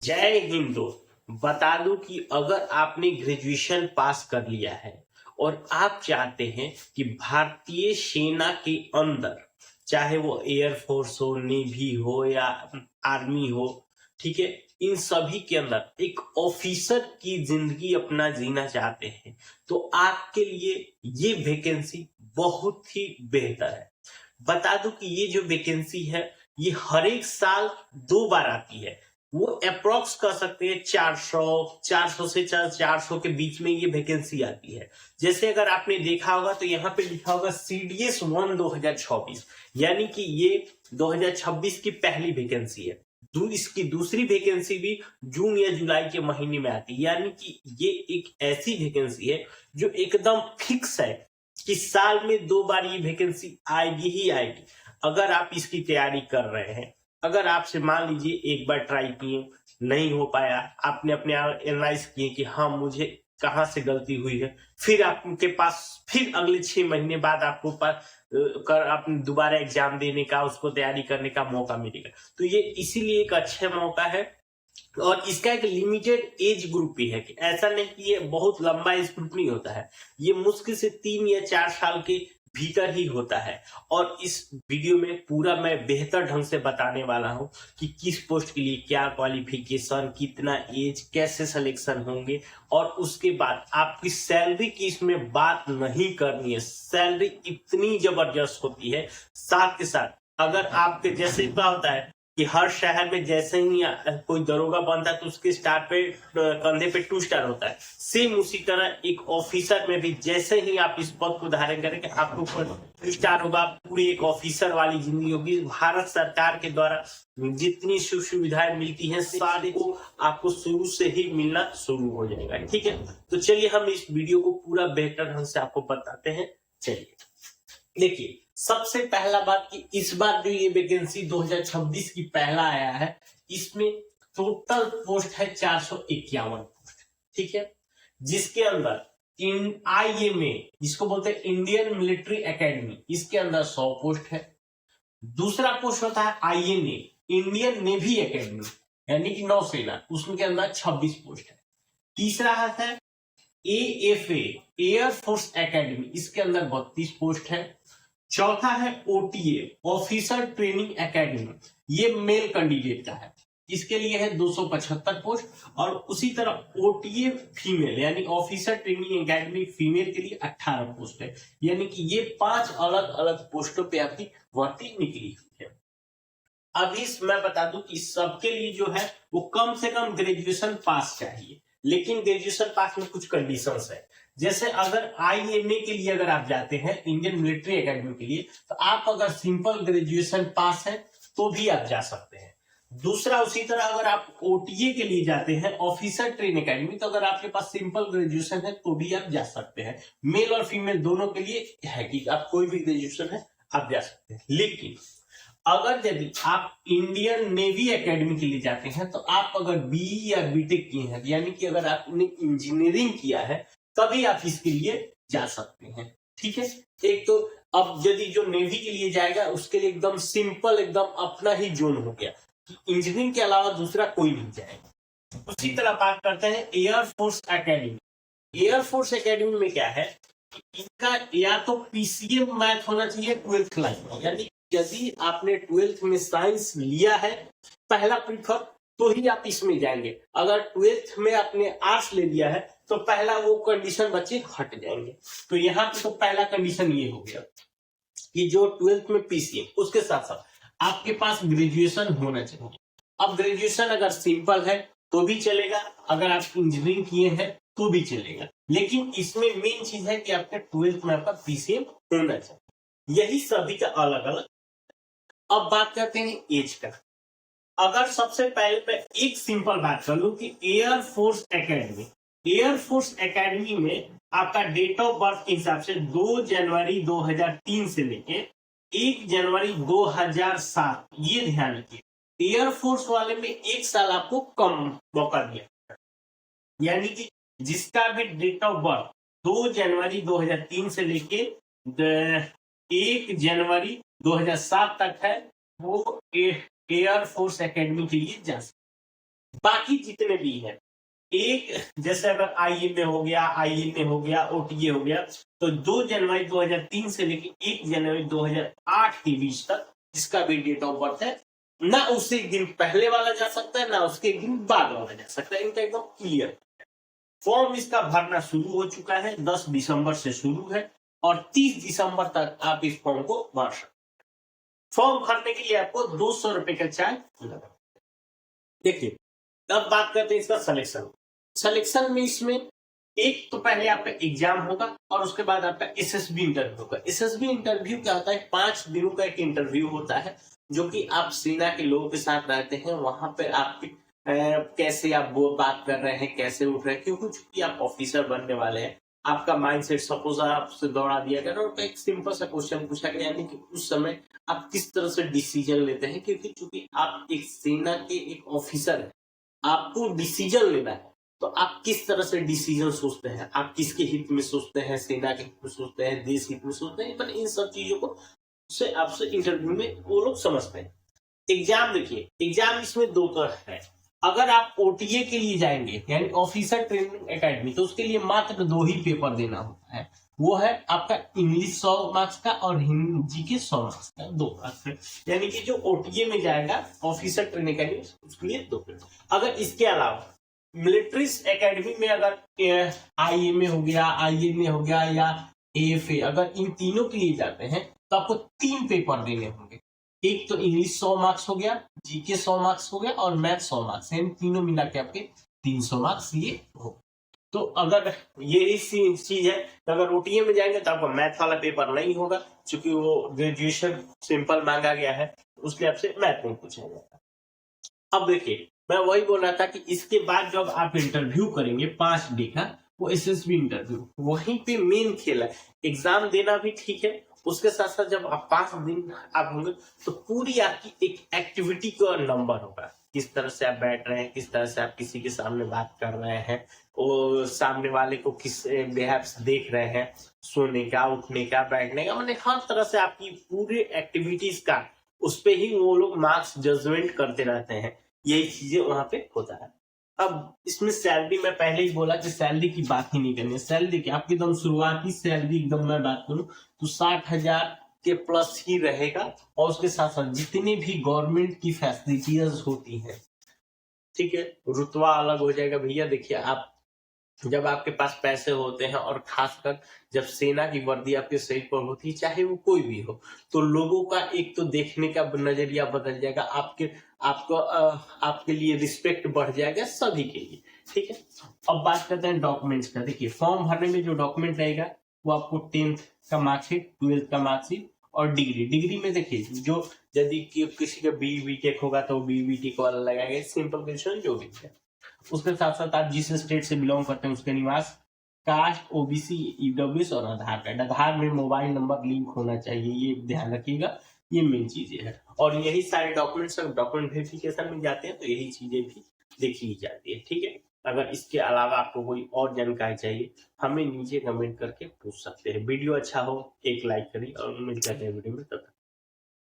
जय हिंद दोस्त। बता दूं कि अगर आपने ग्रेजुएशन पास कर लिया है और आप चाहते हैं कि भारतीय सेना के अंदर, चाहे वो एयरफोर्स हो, नेवी हो या आर्मी हो, ठीक है, इन सभी के अंदर एक ऑफिसर की जिंदगी अपना जीना चाहते हैं, तो आपके लिए ये वैकेंसी बहुत ही बेहतर है। बता दूं कि ये जो वैकेंसी है, ये हर एक साल 2 बार आती है। वो अप्रोक्स कर सकते हैं 400 से 400 के बीच में ये वैकेंसी आती है। जैसे अगर आपने देखा होगा तो यहाँ पे लिखा होगा CDS 1 2024, यानी कि ये 2026 की पहली वैकेंसी है। इसकी दूसरी वैकेंसी भी जून या जुलाई के महीने में आती है, यानी कि ये एक ऐसी वैकेंसी है जो एकदम फिक्स है कि साल में 2 बार ये वैकेंसी आएगी ही आएगी। अगर आप इसकी तैयारी कर रहे हैं, अगर आपसे मान लीजिए एक बार ट्राई किए, नहीं हो पाया, आपने अपने आप एनालाइज किए कि हाँ मुझे कहाँ से गलती हुई है, फिर आपके पास फिर अगले 6 महीने बाद आपको पास कर आपने दोबारा एग्जाम देने का, उसको तैयारी करने का मौका मिलेगा। तो ये इसीलिए एक अच्छा मौका है। और इसका एक लिमिटेड एज ग्रुप भी है, कि ऐसा नहीं कि ये बहुत लंबा एज ग्रुप नहीं होता है, ये मुश्किल से 3 या 4 साल के भीतर ही होता है। और इस वीडियो में पूरा मैं बेहतर ढंग से बताने वाला हूं कि किस पोस्ट के लिए क्या क्वालिफिकेशन, कितना एज, कैसे सिलेक्शन होंगे। और उसके बाद आपकी सैलरी की इसमें बात नहीं करनी है, सैलरी इतनी जबरदस्त होती है। साथ के साथ अगर आपके जैसे क्या होता है कि हर शहर में जैसे ही कोई दरोगा बनता है तो उसके स्टार पे कंधे पे 2 स्टार होता है, सेम उसी तरह एक ऑफिसर में भी जैसे ही आप इस पद को धारण करेंगे आपको 2 स्टार होगा, पूरी एक ऑफिसर वाली जिंदगी होगी। भारत सरकार के द्वारा जितनी सुख सुविधाएं मिलती हैं सारे को आपको शुरू से ही मिलना शुरू हो जाएगा। ठीक है, तो चलिए हम इस वीडियो को पूरा बेहतर ढंग से आपको बताते हैं। चलिए देखिए, सबसे पहला बात कि इस बार जो ये वैकेंसी 2026 की पहला आया है, इसमें टोटल पोस्ट है 451 पोस्ट। ठीक है, जिसके अंदर IMA, जिसको बोलते हैं इंडियन मिलिट्री एकेडमी, इसके अंदर 100 पोस्ट है। दूसरा पोस्ट होता है INA, इंडियन नेवी एकेडमी, यानी कि नौसेना, उसके अंदर 26 पोस्ट है। तीसरा है AFA, एयरफोर्स एकेडमी, इसके अंदर 32 पोस्ट है। चौथा है OTA, ऑफिसर ट्रेनिंग एकेडमी, ये मेल कैंडिडेट का है, इसके लिए है 275 पोस्ट। और उसी तरह OTA फीमेल, यानी ऑफिसर ट्रेनिंग एकेडमी फीमेल के लिए 18 पोस्ट है। यानी कि ये 5 अलग अलग पोस्टों पे आपकी भर्ती निकली हुई है। अभी मैं बता दूं कि सबके लिए जो है वो कम से कम ग्रेजुएशन पास चाहिए, लेकिन ग्रेजुएशन पास में कुछ कंडीशंस है। जैसे अगर IMA के लिए अगर आप जाते हैं, इंडियन मिलिट्री एकेडमी के लिए, तो आप अगर सिंपल ग्रेजुएशन पास है तो भी आप जा सकते हैं। दूसरा, उसी तरह अगर आप OTA के लिए जाते हैं, ऑफिसर ट्रेन एकेडमी, तो अगर आपके पास सिंपल ग्रेजुएशन है तो भी आप जा सकते हैं। मेल और फीमेल दोनों के लिए है कि आप कोई भी ग्रेजुएशन है आप जा सकते हैं। लेकिन अगर यदि आप इंडियन नेवी एकेडमी के लिए जाते हैं, तो आप अगर BE या BTech किए हैं, यानी कि अगर आपने इंजीनियरिंग किया है, तभी आप इसके लिए जा सकते हैं। ठीक है, एक तो अब यदि जो नेवी के लिए जाएगा उसके लिए एकदम सिंपल, एकदम अपना ही जोन हो गया, इंजीनियरिंग के अलावा दूसरा कोई नहीं जाएगा। उसी तरह बात करते हैं एयरफोर्स एकेडमी। एयरफोर्स एकेडमी में क्या है, इनका या तो PCM मैथ होना चाहिए 12th क्लास में, यानी यदि आपने 12th में साइंस लिया है पहला प्रीफर, तो ही आप इसमें जाएंगे। अगर 12th में आपने आर्ट्स ले लिया है तो पहला वो कंडीशन बच्चे हट जाएंगे। तो यहाँ पे तो पहला कंडीशन ये हो गया कि जो 12th में PCM, उसके साथ साथ आपके पास ग्रेजुएशन होना चाहिए। अब ग्रेजुएशन अगर सिंपल है तो भी चलेगा, अगर आप इंजीनियरिंग किए हैं तो भी चलेगा, लेकिन इसमें मेन चीज है कि आपके 12th में आपका PCM होना चाहिए। यही सभी का अलग अलग। अब बात करते हैं एज का। अगर सबसे पहले मैं एक सिंपल बात कर लूं कि एयरफोर्स एकेडमी में आपका डेट ऑफ बर्थ के हिसाब से 2 जनवरी 2003 से लेके 1 जनवरी 2007, ये ध्यान रखिए। एयरफोर्स वाले में 1 साल आपको कम मौका दिया, यानी कि जिसका भी डेट ऑफ बर्थ 2 जनवरी 2003 से लेके 1 जनवरी 2007 तक है, वो एयरफोर्स एकेडमी के लिए जा सकते। बाकी जितने भी हैं, एक जैसे अगर आईएमए हो गया, आईएमए हो गया, ओटीए हो गया, तो 2 जनवरी 2003 से लेकर 1 जनवरी 2008 के बीच तक जिसका भी डेट ऑफ बर्थ है, ना उससे एक दिन पहले वाला जा सकता है, ना उसके एक दिन बाद वाला जा सकता है। इनका एकदम क्लियर। फॉर्म इसका भरना शुरू हो चुका है, 10 दिसंबर से शुरू है और 30 दिसंबर तक आप इस फॉर्म को भर सकते हैं। फॉर्म भरने के लिए आपको 200 रुपए का चार्ज लगा। देखिए, अब बात करते हैं इसका सिलेक्शन। सिलेक्शन में इसमें एक तो पहले आपका एग्जाम होगा और उसके बाद आपका एसएसबी इंटरव्यू होगा। एसएसबी इंटरव्यू क्या होता है? 5 दिनों का एक इंटरव्यू होता है, जो कि आप सेना के लोगों के साथ रहते हैं। वहां पे आपकी कैसे आप वो बात कर रहे हैं, कैसे उठ रहे हैं, क्योंकि आप ऑफिसर बनने वाले हैं। आपका माइंडसेट, सपोज आपसे दौड़ा दिया गया और एक सिंपल सा क्वेश्चन पूछा गया, यानी कि उस समय आप किस तरह से डिसीजन लेते हैं, क्योंकि चूंकि आप एक सेना के एक ऑफिसर हैं, आपको डिसीजन लेना है। तो आप किस तरह से डिसीजन सोचते हैं, आप किसके हित में सोचते हैं, सेना के हित में सोचते हैं, देश हित में सोचते हैं, इन सब चीजों को से आपसे इंटरव्यू में वो लोग समझते हैं। एग्जाम देखिए, एग्जाम इसमें 2 तरह है। अगर आप ओटीए के लिए जाएंगे, यानी ऑफिसर ट्रेनिंग एकेडमी, तो उसके लिए मात्र 2 ही पेपर देना होता है। वो है आपका इंग्लिश 100 मार्क्स का और हिंदी के 100 मार्क्स का, 2 मार्क्स। यानी कि जो ओटीए में जाएगा ऑफिसर ट्रेनिंग एकेडमी, उसके लिए 2 पेपर। अगर इसके अलावा मिलिट्री एकेडमी में अगर आईएमए हो गया, आईएमए हो गया या एएफए, अगर इन तीनों के लिए जाते हैं तो आपको 3 पेपर देने होंगे। एक तो इंग्लिश 100 मार्क्स हो गया, जीके 100 मार्क्स हो गया और मैथ 100 मार्क्स, यानी तीनों मिला के आपके 300 मार्क्स ये हो। तो अगर यही चीज है, तो अगर ओटीए में जाएंगे तो आपका मैथ वाला पेपर नहीं होगा, क्योंकि वो ग्रेजुएशन सिंपल मांगा गया है, उसलिए आपसे मैथ नहीं पूछा जाएगा। अब देखिए, मैं वही बोल रहा था कि इसके बाद जब आप इंटरव्यू करेंगे 5 डे का, वो एसएसबी इंटरव्यू, वहीं पे मेन खेल है। एग्जाम देना भी ठीक है, उसके साथ साथ जब आप 5 दिन आप होंगे तो पूरी आपकी एक एक्टिविटी का नंबर होगा। किस तरह से आप बैठ रहे हैं, किस तरह से आप किसी के सामने बात कर रहे हैं, और सामने वाले को किस बिहेव से देख रहे हैं, सोने का, उठने का, बैठने का, मतलब हर तरह से आपकी पूरी एक्टिविटीज का उस पे ही वो लोग मार्क्स जजमेंट करते रहते हैं। यही चीजें वहां पे होता है। अब इसमें सैलरी, मैं पहले ही बोला कि सैलरी की बात ही नहीं करनी है। सैलरी की आपकी एकदम शुरुआती सैलरी एकदम मैं बात करूं तो 60,000 के प्लस ही रहेगा, और उसके साथ साथ जितनी भी गवर्नमेंट की फैसिलिटीज होती हैं, ठीक है, रुतबा अलग हो जाएगा भैया। देखिए, आप जब आपके पास पैसे होते हैं और खासकर जब सेना की वर्दी आपके शरीर पर होती है, चाहे वो कोई भी हो, तो लोगों का एक तो देखने का नजरिया बदल जाएगा, आपके लिए रिस्पेक्ट बढ़ जाएगा सभी के लिए, ठीक है। अब बात करते हैं डॉक्यूमेंट्स का। देखिए, फॉर्म भरने में जो डॉक्यूमेंट रहेगा वो आपको 10th का मार्कशीट, 12th का मार्कशीट और डिग्री। डिग्री में देखिए, जो यदि किसी का बीटेक होगा तो बीटेक वाला लगाएगा, सिंपल क्वेश्चन जो भी है। उसके साथ साथ आप जिस स्टेट से बिलोंग करते हैं उसके निवास, कास्ट, ओबीसी, ईडब्ल्यूएस और आधार कार्ड। आधार में मोबाइल नंबर लिंक होना चाहिए, ये ध्यान रखिएगा, ये मेन चीजें हैं। और यही सारे डॉक्यूमेंट्स डॉक्यूमेंट वेरिफिकेशन में जाते हैं तो यही चीजें भी देखी जाती है, ठीक है। अगर इसके अलावा आपको कोई और जानकारी चाहिए, हमें नीचे कमेंट करके पूछ सकते हैं। वीडियो अच्छा हो एक लाइक करिए और मिलते हैं वीडियो में, तब तक